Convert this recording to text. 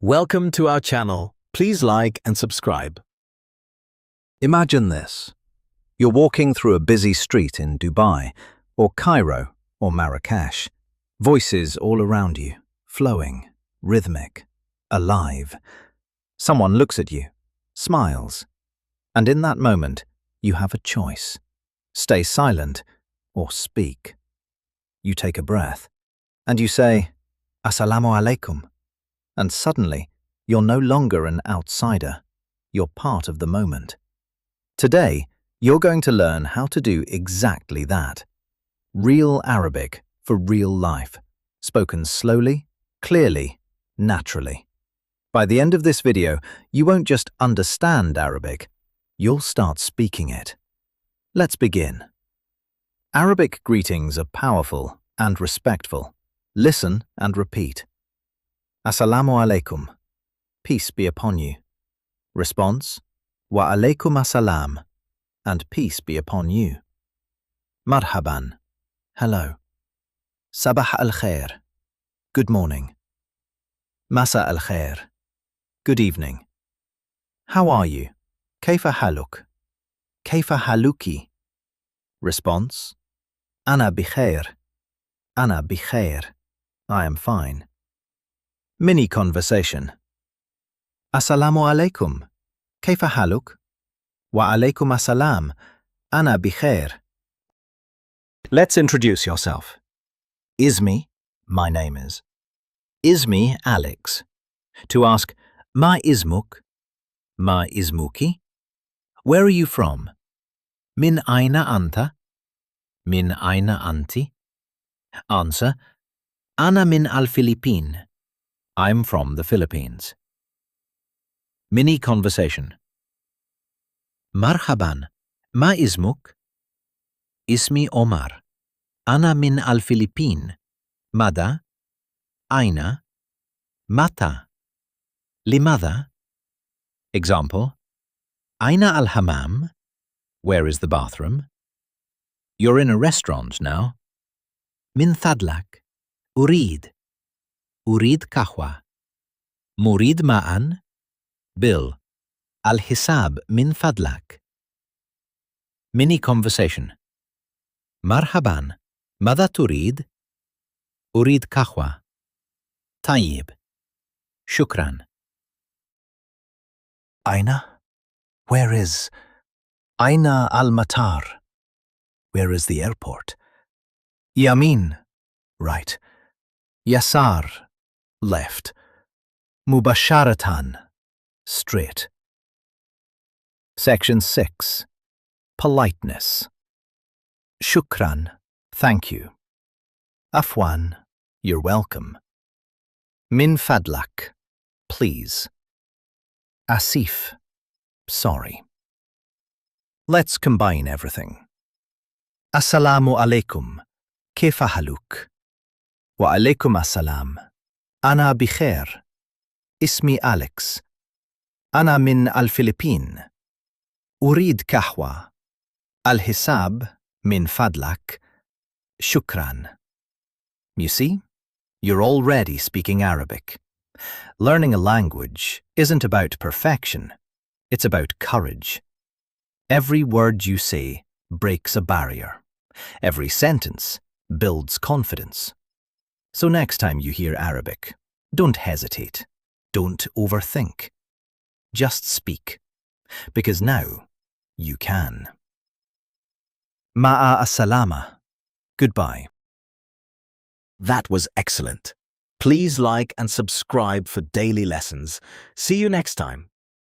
Welcome to our channel. Please like and subscribe. Imagine this. You're walking through a busy street in Dubai, or Cairo, or Marrakesh. Voices all around you, flowing, rhythmic, alive. Someone looks at you, smiles, and in that moment, you have a choice. Stay silent or speak. You take a breath, and you say, Assalamu alaikum. And suddenly, you're no longer an outsider. You're part of the moment. Today, you're going to learn how to do exactly that. Real Arabic for real life, spoken slowly, clearly, naturally. By the end of this video, you won't just understand Arabic, you'll start speaking it. Let's begin. Arabic greetings are powerful and respectful. Listen and repeat. Assalamu alaikum. Peace be upon you. Response: Wa alaikum assalam, and peace be upon you. Marhaban. Hello. Sabah al-khair. Good morning. Masa al-khair. Good evening. How are you? Kaifa haluk? Kaifa haluki? Response: Ana bikhair. Ana bikhair. I am fine. Mini conversation. Assalamu alaikum. Kaifa haluk? Wa alaikum assalam. Ana bikhair. Let's introduce yourself. Ismi, my name is. Ismi Alex. To ask, Ma ismuk? Ma ismuki? Where are you from? Min aina anta? Min aina anti? Answer, Ana min al-Philippine. I'm from the Philippines. Mini conversation. Marhaban, ma ismuk? Ismi Omar. Ana min al-Philippine. Mada? Aina? Mata? Limada? Example. Aina al-Hammam? Where is the bathroom? You're in a restaurant now. Min thadlak. Urid. Urid kahwa. Murid ma'an. Bill. Al-Hisab min fadlak. Mini conversation. Marhaban. Mada turid? Urid kahwa. Tayyib. Shukran. Aina? Where is? Aina al-Matar? Where is the airport? Yamin. Right. Yasar. Left. Mubasharatan. Straight. Section 6. Politeness. Shukran. Thank you. Afwan. You're welcome. Min fadlak. Please. Asif. Sorry. Let's combine everything. Assalamu alaikum. Kaifa haluk? Wa alaikum assalam. Ana bikhair. Ismi Alex. Ana min al-Philippine. Urid kahwa. Al-Hisab min fadlak. Shukran. You see, you're already speaking Arabic. Learning a language isn't about perfection, it's about courage. Every word you say breaks a barrier. Every sentence builds confidence. So next time you hear Arabic, don't hesitate. Don't overthink. Just speak. Because now you can. Ma'a as-salama. Goodbye. That was excellent. Please like and subscribe for daily lessons. See you next time.